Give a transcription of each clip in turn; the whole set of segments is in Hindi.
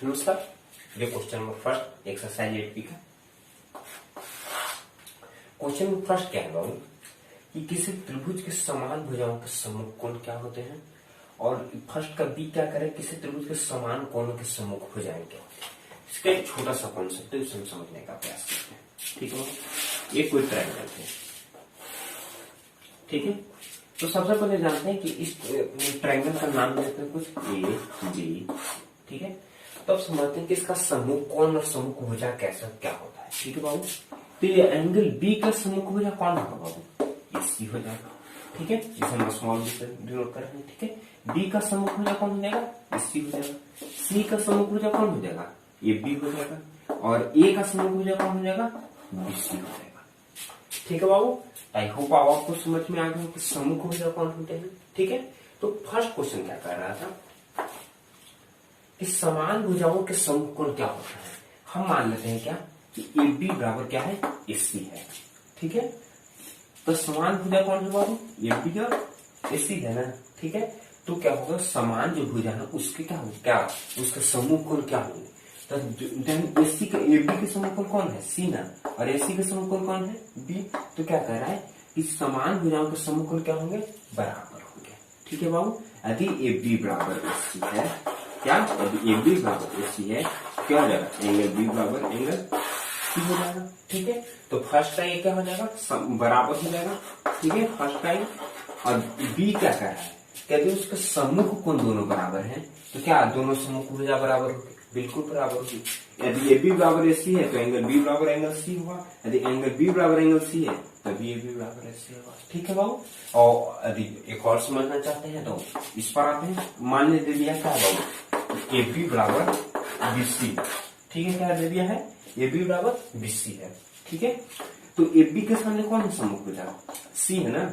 नमस्कार। ये question number first exercise 8B का क्वेश्चन नंबर फर्स्ट क्या है बाबू कि किसी त्रिभुज के समान भुजाओं के सम्मुख कोण क्या होते हैं, और फर्स्ट का बी क्या करे, किसी त्रिभुज के समान कोणों के सम्मुख भुजाएं क्या होते हैं। इसका एक छोटा सा कॉन्सेप्ट है, उसे हम समझने का प्रयास करते हैं। ठीक है, ये कोई ट्रायंगल है। ठीक है, तो सबसे पहले जानते हैं कि इस ट्रायंगल का नाम देते हैं कुछ ए जी। ठीक है, तो अब समझते हैं कि इसका समूह कोण और समूह भुजा कैसा क्या होता है। ठीक है बाबू, तो ये एंगल बी का समूह भुजा कौन होगा बाबू, ये सी हो जाएगा। ठीक है, इसे हम स्मॉल बी से डिनोट कर रहे हैं। ठीक है, बी का समूह भुजा कौन हो जाएगा, ये सी हो जाएगा। सी का समूह भुजा कौन हो जाएगा, ये बी हो जाएगा। और ए का समूह भुजा कौन हो जाएगा, बी सी हो जाएगा। ठीक है बाबू, आई होप आपको समझ में आ गया कि समूह भुजा कौन होते हैं। ठीक है, तो फर्स्ट क्वेश्चन क्या कर रहा था कि समान भुजाओं के समूह कोण क्या होता है। हम मान लेते हैं क्या कि ए बी बराबर क्या है, ए सी है। ठीक है, तो समान भुजा कौन है बाबू, ए बी और ए सी है ना। ठीक है, तो क्या होगा, समान जो भुजा है उसके क्या होगा, क्या उसका समूह कोण क्या होंगे। तो एसी का ए बी के समूह कोण कौन है, सी ना, और ए सी के समूह कोण कौन है, बी। तो क्या कह रहा है कि समान भुजाओं के समूह कोण क्या होंगे, बराबर होंगे। ठीक है बाबू, यदि ए बी बराबर ए सी है, क्या यदि ए बी बराबर ए सी है, क्या हो जाएगा, एंगल बी बराबर एंगल सी हो जाएगा। ठीक है, तो फर्स्ट का ये क्या हो जाएगा, बराबर हो जाएगा। ठीक है, फर्स्ट का ये, और बी क्या कर रहा है, यदि उसके सम्मुख कोण दोनों बराबर हैं, तो क्या दोनों सम्मुख भुजा बराबर होगी, बिल्कुल बराबर होगी। यदि ए बी बराबर ए सी है तो एंगल बी बराबर एंगल सी होगा, यदि एंगल बी बराबर एंगल सी है तभी ए बी बराबर ए सी होगा। ठीक है बाबू, और यदि एक और समझना चाहते हैं तो इस पर आते हैं। मान ले दे दिया क्या है बाबू, ए बी बराबर बी सी। ठीक है, क्या दे दिया है, ए बी बराबर बी सी है। ठीक है, तो ए बी के सामने कौन है सम्मुख भुजा, सी है ना,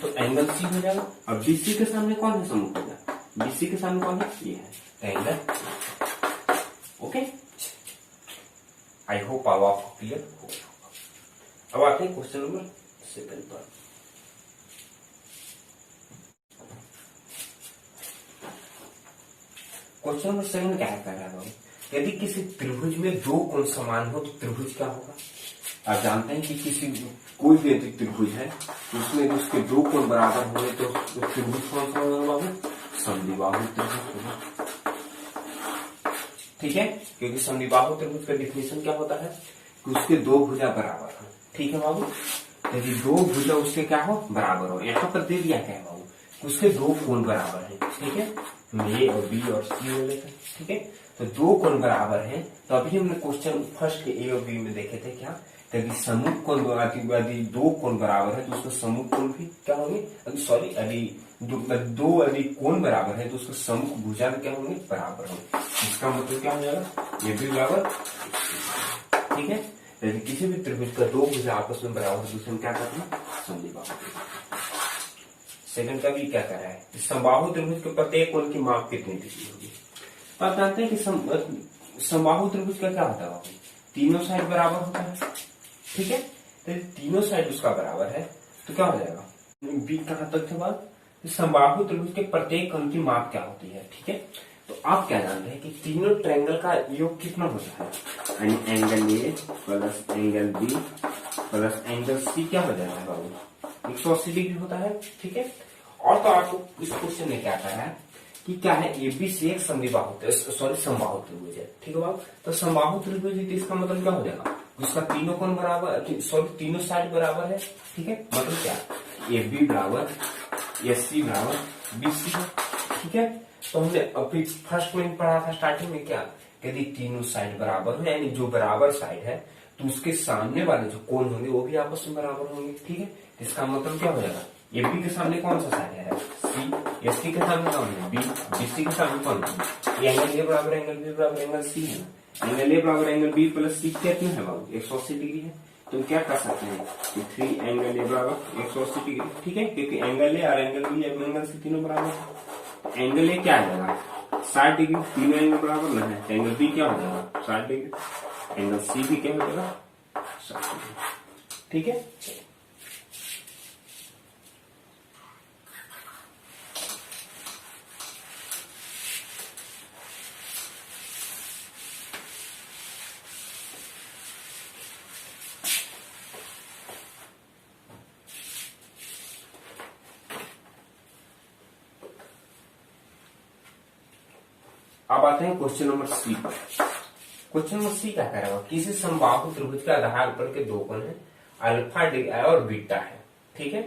तो एंगल सी हो जाएगा। और बी सी के सामने कौन है सम्मुख भुजा, बी सी के सामने कौन है, ये है एंगल। ओके, आई होप अब आपको क्लियर हो गया। अब आते हैं क्वेश्चन नंबर सेकंड पर। क्वेश्चन नंबर सेकंड क्या कह रहा है, यदि किसी त्रिभुज में दो कोण समान हो तो त्रिभुज क्या होगा। आप जानते हैं कि किसी कोई भी यदि त्रिभुज है उसमें उसके दो कोण बराबर होंगे तो त्रिभुज कौन सा होगा बाबू, समद्विबाहु त्रिभुज होगा। ठीक है, क्योंकि समद्विबाहु त्रिभुज का डिफिनेशन क्या होता है कि उसके दो भुजा बराबर हो। ठीक है बाबू, यदि दो भुजा उसके क्या हो, बराबर हो। यहाँ पर दे दिया क्या है बाबू, उसके दो कोण बराबर है। ठीक है, ए और बी और सी हो लेते हैं। ठीक है, तो दो कोण बराबर हैं, तो अभी हमने क्वेश्चन फर्स्ट के ए और बी में देखे थे क्या, यदि समूह कोण यदि दो कोण बराबर है तो उसका समूह कोण भी क्या होंगे, यदि कोण बराबर है तो उसका समूह भुजा क्या होंगे, बराबर होंगे। इसका मतलब क्या हो जाएगा, ये भी बराबर। ठीक है, यदि किसी भी त्रिभुज का दो भुजा आपस में बराबर है, दूसरे में क्या करना है, समद्विबाहु। सेकंड का भी क्या कर रहा है, समबाहु त्रिभुज के प्रत्येक कोण की माप कितनी डिग्री होगी। आप जानते हैं कि समबाहु त्रिभुज का क्या होता है, तीनों साइड बराबर होता है। ठीक है, तो तीनों साइड उसका बराबर है तो क्या हो जाएगा, बी कहां तक थे बात, समबाहु त्रिभुज के प्रत्येक कोण की माप क्या होती है। ठीक है, तो आप क्या जानते हैं कि तीनों ट्रायंगल का योग कितना होता है, angle A plus angle B plus angle C क्या हो जाएगा बाबू, 180 डिग्री होता है। ठीक है, और तो आपको इस क्वेश्चन में क्या कहा है कि क्या है, ए बी सी एक समबाहु त्रिभुज है। ठीक है बाबू, तो समबाहु त्रिभुज है, इसका मतलब क्या हो जाएगा, उसका तीनों कोण बराबर, तीनों साइड बराबर है। ठीक है, मतलब क्या, ए बी बराबर ए सी बराबर बी सी है। ठीक है, तो हमने अभी फर्स्ट में पढ़ा था स्टार्टिंग में क्या, यदि तीनों साइड बराबर है, यानी जो बराबर साइड है तो उसके सामने वाले जो कोण होंगे वो भी आपस में बराबर होंगे। ठीक है, इसका मतलब क्या हो जाएगा, ए बी के सामने कौन सा साइड है, सी, एस सी के सामने कौन है, बी, बी सी के सामने कौन है, ये एंगल ए बराबर एंगल बी बराबर एंगल सी है। एंगल ए बराबर एंगल बी प्लस सी कितना है बाबू, 180 डिग्री है। तो क्या कर सकते हैं कि 3 एंगल ए बराबर 180 डिग्री। ठीक है, क्योंकि एंगल ए और एंगल बी एंगल सी तीनों बराबर है। एंगल ए क्या आ जाएगा, 60 डिग्री, तीनों एंगल बराबर ना है, एंगल बी क्या हो जाएगा, 60 डिग्री, एंगल सी भी क्या हो जाएगा, 60 डिग्री। ठीक है, अब आते हैं क्वेश्चन नंबर सी पर। क्वेश्चन नंबर सी क्या कह रहा है, किसी समबाहु त्रिभुज के आधार पर के दो कोण है, अल्फा और बीटा है, ठीक है।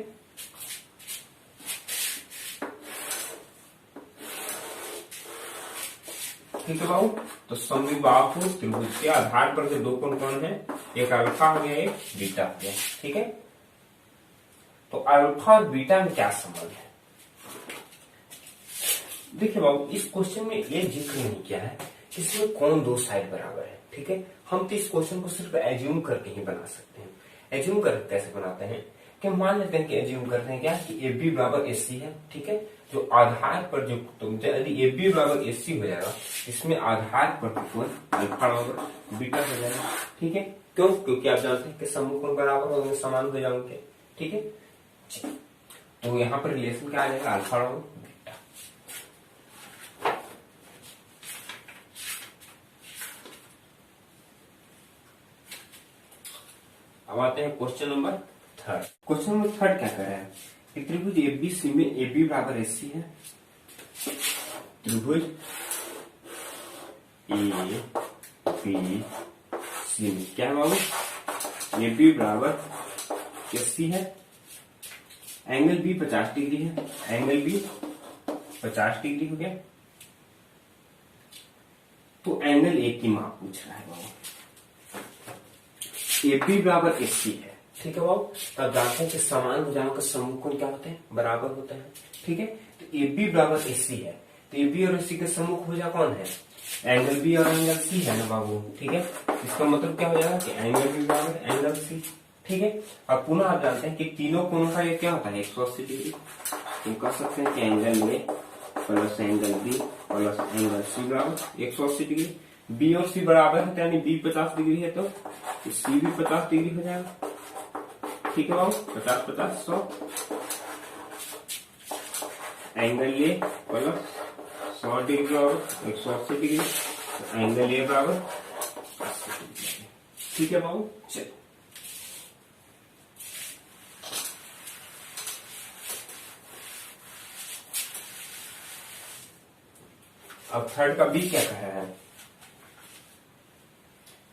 ठीक है बाबू, तो समबाहु त्रिभुज के आधार पर के दो कोण कौन है, एक अल्फा हो गया, एक बीटा हो गया, ठीक है। तो अल्फा और बीटा में क्या संबंध है? देखिए बाबू, इस क्वेश्चन में ये जिक्र नहीं किया है कि इसमें कौन दो साइड बराबर है, ठीक है। हम तो इस क्वेश्चन को सिर्फ एज्यूम करके ही बना सकते हैं। एज्यूम करके कैसे बनाते हैं कि मान लेते हैं कि एज्यूम करते हैं क्या कि ए बी बराबर ए सी है, ठीक है। जो आधार पर जो यदि ए बी बराबर ए सी हो जाएगा, इसमें आधार पर कोण अल्फा बराबर बीटा हो जाएगा, ठीक है। क्यों? क्योंकि आप जानते हैं कि समूह कोण बराबर होंगे, समान हो जाएंगे, ठीक है। तो यहाँ पर रिलेशन क्या आ जाएगा, अल्फा बराबर बीटा। अब आते हैं question number third. Question number third क्या कर रहा है, एक त्रिभुज एबीसी में ए बी बराबर ए सी है। त्रिभुज ए बी सी में क्या है बाबू, ए बी बराबर ए सी है, एंगल बी 50 डिग्री है, एंगल बी 50 डिग्री हो गया। तो एंगल ए की माप पूछ रहा है बाबू, ए बी बराबर ए सी है, ठीक है बाबू। तब जानते हैं कि समान भुजाओं के समूह कोण क्या होते हैं, बराबर होते हैं, ठीक है। तो ए बी बराबर ए सी है, तो ए बी और ए सी के सम्मुख भुजा कौन है, एंगल बी और एंगल सी है ना बाबू, ठीक है। इसका मतलब क्या हो जाएगा कि एंगल बी बराबर एंगल सी, ठीक है। अब पुनः आप जानते हैं कि तीनों कोणों का ये क्या होता है, 180 डिग्री। तो कह सकते हैं कि angle A plus angle B plus angle C बराबर 180 डिग्री। बी और सी बराबर है, यानी बी 50 डिग्री है तो सी भी 50 डिग्री हो जाएगा, ठीक है बाबू। 50 50 100, एंगल ए प्लस 100 डिग्री और 180 डिग्री, तो एंगल ए बराबर 80 डिग्री, ठीक है बाबू। चलिए अब थर्ड का बी क्या कह रहा है,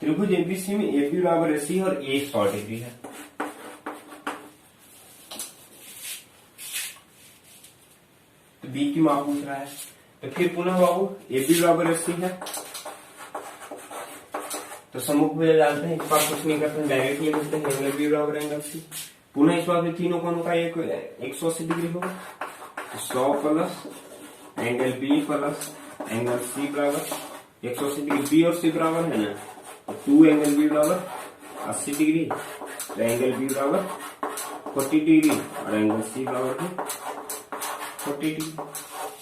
त्रिभुज एबीसी में ए बी बराबर ए सी और ए 100 डिग्री है। तो बी की माप पूछ रहा है, तो फिर पुनः बाबू ए बी बराबर ए सी है, तो सम्मुख भुजा जानते हैं, इस बार कुछ नहीं करते हैं, डायरेक्टली लिखते हैं एंगल बी बराबर एंगल सी। पुनः इस बार तीनों कोणों का 180 डिग्री होगा, तो 100 plus angle B plus angle C बराबर 180 डिग्री। बी और सी बराबर है ना, तो 2 एंगल बी बराबर 80 डिग्री, तो एंगल बी बराबर 40 डिग्री और एंगल सी बराबर 40 डिग्री,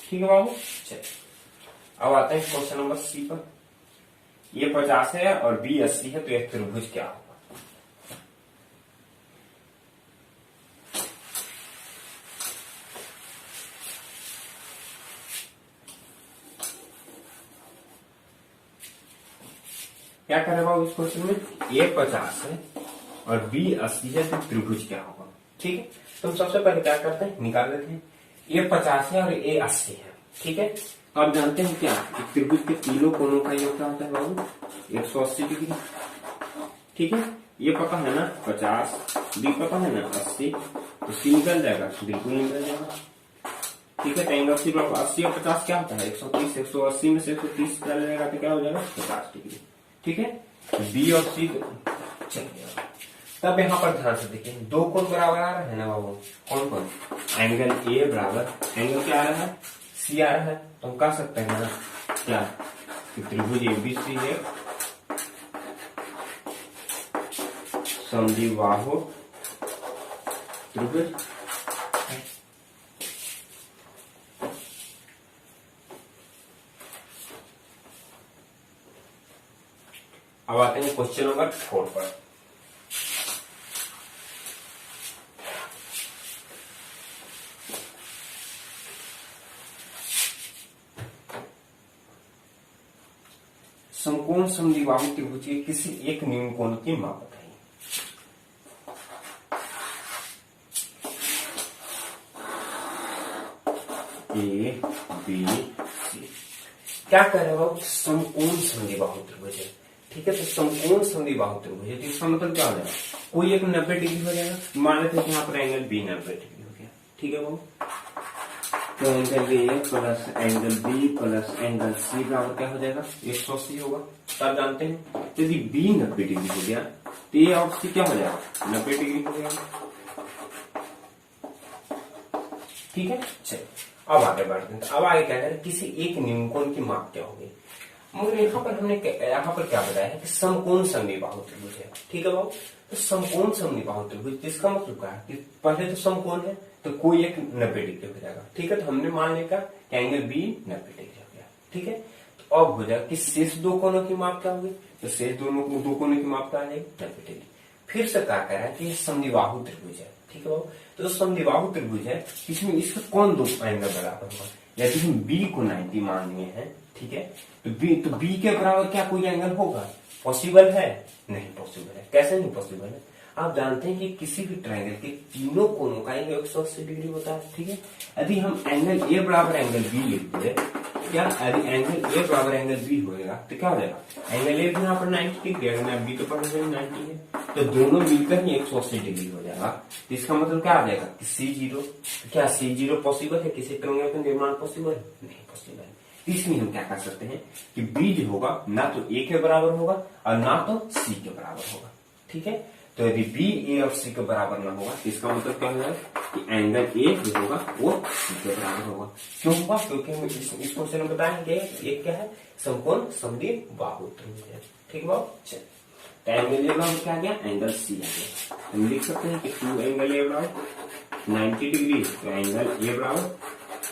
ठीक है बाबू। चलिए अब आते हैं क्वेश्चन नंबर सी पर। ये 50 है और बी 80 है, तो एक त्रिभुज क्या होगा। क्या करे बाबू इस क्वेश्चन में, ए 50 है और बी 80 है, तो त्रिभुज क्या होगा, ठीक है। तो हम सबसे पहले क्या करते हैं, निकाल लेते हैं। ए 50 है और ए 80 है, ठीक है। तो आप जानते हैं क्या, त्रिभुज के तीनों कोणों का योग क्या होता है बाबू, 180 डिग्री, ठीक है। ये पता है ना 50, बी पता है ना 80, तो सी निकल जाएगा, बिल्कुल निकल जाएगा, ठीक है। तो एंगल सी बराबर 80 और 50 क्या होता है, 130। 180 में से 130 निकल जाएगा, तो क्या हो जाएगा 50 डिग्री, ठीक है। बी और सी चलिए, तब यहाँ पर ध्यान से देखिए, दो कोण बराबर आ रहे हैं ना बाबू, कौन कौन, एंगल ए बराबर एंगल क्या आ रहा है, सी आ रहा है। तो हम कह सकते हैं ना क्या कि त्रिभुज एबीसी है समद्विबाहु त्रिभुज। अब आते हैं क्वेश्चन नंबर 4 पर। समकोण समद्विबाहु त्रिभुज के किसी एक न्यून कोण की माप बताइए। ए बी सी, क्या कर रहे हो, समकोण समद्विबाहु त्रिभुज है। ठीक है, तो समकोण समद्विबाहु त्रिभुज है, तो इसका मतलब क्या हो जाएगा, कोई एक 90 डिग्री हो जाएगा। मान लेते हैं कि यहाँ पर एंगल बी 90 डिग्री हो गया। ठीक है बाबू, तो angle A plus angle B plus angle C बराबर क्या हो जाएगा, 180 होगा। तब जानते हैं यदि बी 90 डिग्री हो गया तो ए और सी क्या हो जाएगा, 90 डिग्री हो जाएगा। ठीक है, चलो अब आगे बढ़ते हैं। अब आगे क्या करें, किसी एक न्यूनकोण की माप क्या होगी। मगर यहाँ पर हमने यहाँ पर क्या बताया है कि समकोण समद्विबाहु त्रिभुज है। ठीक है बाबू, तो समकोण समद्विबाहु त्रिभुज जिसका मतलब क्या है कि पहले तो समकोण है तो कोई एक 90 डिग्री हो जाएगा। ठीक है, तो हमने मान लिया कि एंगल बी 90 डिग्री हो गया। ठीक है, तो अब हो जाएगा कि शेष दो कोणों की माप क्या होगी, तो शेष दो कोणों की माप क्या आ जाएगी, 90 डिग्री। फिर से क्या कह रहा है कि समद्विबाहु त्रिभुज है। ठीक है बाबू, तो समद्विबाहु त्रिभुज है, इसमें इसका कौन दो एंगल बराबर होगा। यदि हम बी को 90 मान लिए हैं, ठीक है, तो बी के बराबर क्या कोई एंगल होगा, पॉसिबल है, नहीं पॉसिबल है। कैसे नहीं पॉसिबल है, आप जानते हैं कि किसी भी ट्रायंगल के तीनों कोणों का एंगल 180 डिग्री होता है। ठीक है, यदि हम एंगल ए बराबर एंगल बी लिखते हैं, क्या यदि एंगल ए बराबर एंगल बी होगा तो क्या हो जाएगा, एंगल ए भी यहाँ पर 90 डिग्री है, बी तो पर 90 है, तो दोनों मिलकर ही 180 डिग्री हो जाएगा। तो इसका मतलब क्या आ जाएगा कि C0, क्या C0 पॉसिबल है, किसी ट्रायंगल का निर्माण पॉसिबल है, नहीं पॉसिबल है। इसलिए हम क्या कर सकते हैं कि बी जो होगा ना तो ए के बराबर होगा और ना तो सी के बराबर होगा। ठीक है, तो यदि बी ए और सी के बराबर ना होगा तो इसका मतलब क्या होगा कि एंगल ए जो होगा वो सी के बराबर होगा। क्यों होगा, क्योंकि हम इस क्वेश्चन में बताएंगे एक क्या है, समकोण समद्विबाहु त्रिभुज है। ठीक बाबू, चलिए तो एंगल ए बराबर क्या आ गया, एंगल सी आ गया। हम लिख सकते हैं कि 2 एंगल ए बराबर 90 डिग्री, तो एंगल ए बराबर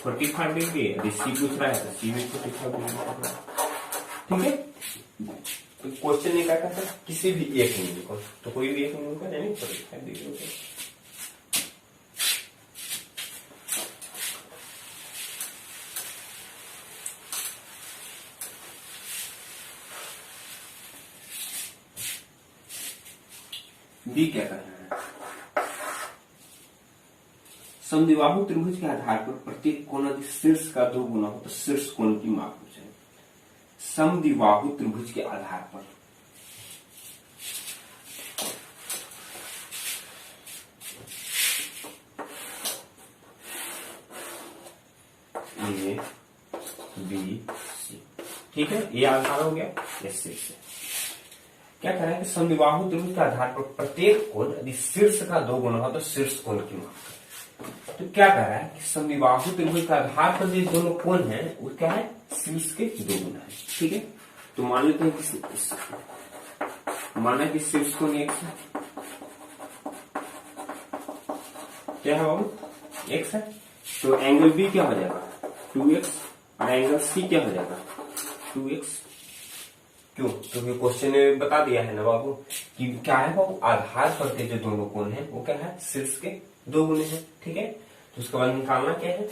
45 डिग्री। यदि सी पूछ रहा है तो सी भी 45 डिग्री। ठीक है, क्वेश्चन ने क्या कहता है, किसी भी एक न्यूनकोण, तो कोई भी एक न्यूनकोण यानी 45 डिग्री होगा। बी क्या कर रहा है, समद्विबाहु त्रिभुज के आधार पर प्रत्येक कोण यदि शीर्ष का 2 गुना हो तो शीर्ष कोण की माप हो जाए। समद्विबाहु त्रिभुज के आधार पर ए बी सी, ठीक है, ये आधार हो गया, ये शीर्ष है। क्या कह रहा है कि समद्विबाहु त्रिभुज के आधार पर प्रत्येक कोण यदि शीर्ष का 2 गुना हो तो शीर्ष कोण की माप। तो क्या कह रहा है कि समद्विबाहु त्रिभुज का आधार पर जो दोनों कोण है वो क्या है, शीर्ष के 2 गुना है। ठीक है, तो मान लेते हैं कि माना कि शीर्ष कोण x है, क्या है बाबू, x है, तो एंगल b क्या हो जाएगा 2x और एंगल c क्या हो जाएगा 2x। क्यों, क्योंकि क्वेश्चन ने बता दिया है ना बाबू कि क्या है बाबू, आधार पर के जो दोनों कोण है वो क्या है, शीर्ष के 2 गुने हैं। ठीक है, तो उसके बाद निकालना क्या है,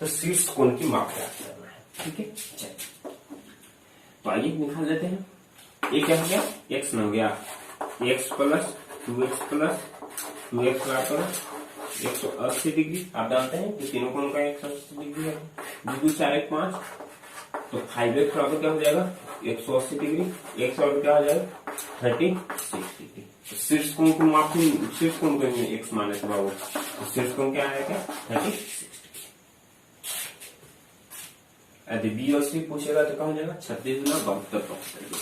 तो शीर्ष कोण की माप ज्ञात करना है। ठीक है, चलिए तो आइए निकाल लेते हैं। ये क्या हो गया, x हो गया, x plus 2x plus 2x बराबर 180 डिग्री। आप जानते हैं कि तीनों कोण का 180 डिग्री है, 2 4 1 5, तो 5x बराबर क्या हो जाएगा 180 डिग्री, x बराबर क्या हो जाएगा 36 डिग्री। तो शीर्ष कोण को माप, शीर्ष कोण को x माने तो बाबू, तो शीर्ष कोण क्या आएगा 36 डिग्री। यदि बी और सी पूछेगा तो क्या हो जाएगा 36 गुना 72 डिग्री।